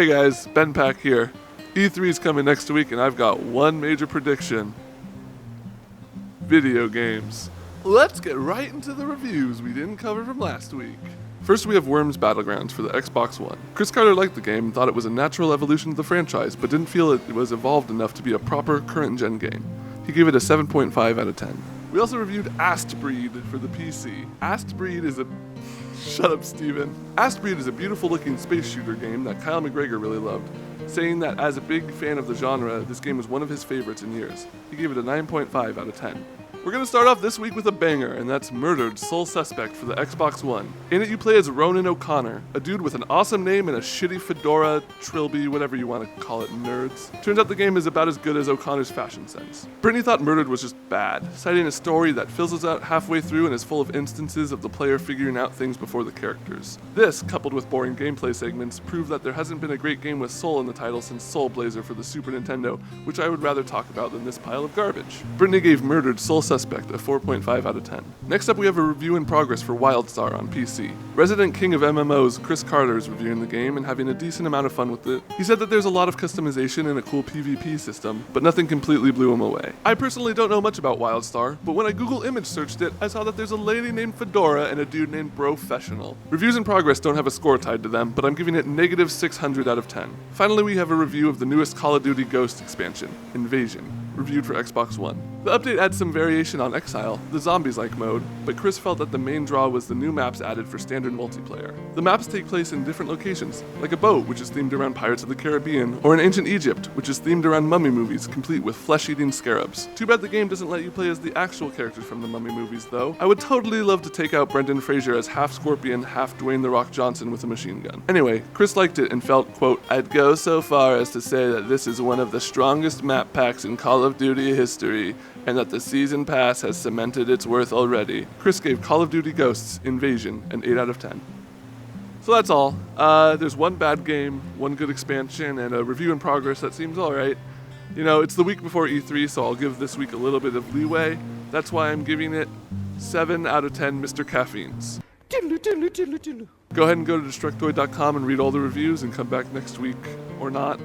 Hey guys, Ben Pack here. E3 is coming next week and I've got one major prediction. Video games. Let's get right into the reviews we didn't cover from last week. First we have Worms Battlegrounds for the Xbox One. Chris Carter liked the game and thought it was a natural evolution of the franchise, but didn't feel it was evolved enough to be a proper current-gen game. He gave it a 7.5 out of 10. We also reviewed ASTEBREED for the PC. ASTEBREED is a... Shut up, Steven. ASTEBREED is a beautiful-looking space shooter game that Kyle McGregor really loved, saying that as a big fan of the genre, this game was one of his favorites in years. He gave it a 9.5 out of 10. We're going to start off this week with a banger, and that's Murdered Sole Suspect for the Xbox One. In it you play as Ronan O'Connor, a dude with an awesome name and a shitty fedora, trilby, whatever you want to call it, nerds. Turns out the game is about as good as O'Connor's fashion sense. Brittany thought Murdered was just bad, citing a story that fizzles out halfway through and is full of instances of the player figuring out things before the characters. This, coupled with boring gameplay segments, prove that there hasn't been a great game with Soul in the title since Soul Blazer for the Super Nintendo, which I would rather talk about than this pile of garbage. Brittany gave Murdered Sole Suspect a 4.5 out of 10. Next up we have a review in progress for Wildstar on PC. Resident king of MMOs, Chris Carter is reviewing the game and having a decent amount of fun with it. He said that there's a lot of customization and a cool PvP system, but nothing completely blew him away. I personally don't know much about Wildstar, but when I Google image searched it, I saw that there's a lady named Fedora and a dude named Brofessional. Reviews in progress don't have a score tied to them, but I'm giving it negative 600 out of 10. Finally we have a review of the newest Call of Duty Ghost expansion, Invasion, reviewed for Xbox One. The update adds some variation on Exile, the zombies-like mode, but Chris felt that the main draw was the new maps added for standard multiplayer. The maps take place in different locations, like a boat, which is themed around Pirates of the Caribbean, or in ancient Egypt, which is themed around mummy movies, complete with flesh-eating scarabs. Too bad the game doesn't let you play as the actual characters from the mummy movies, though. I would totally love to take out Brendan Fraser as half Scorpion, half Dwayne "The Rock" Johnson with a machine gun. Anyway, Chris liked it and felt, quote, "I'd go so far as to say that this is one of the strongest map packs in Call of Duty history, and that the Season Pass has cemented its worth already." Chris gave Call of Duty Ghosts Invasion an 8 out of 10. So that's all. There's one bad game, one good expansion, and a review in progress that seems alright. You know, it's the week before E3, so I'll give this week a little bit of leeway. That's why I'm giving it 7 out of 10 Mr. Caffeines. Go ahead and go to Destructoid.com and read all the reviews and come back next week, or not.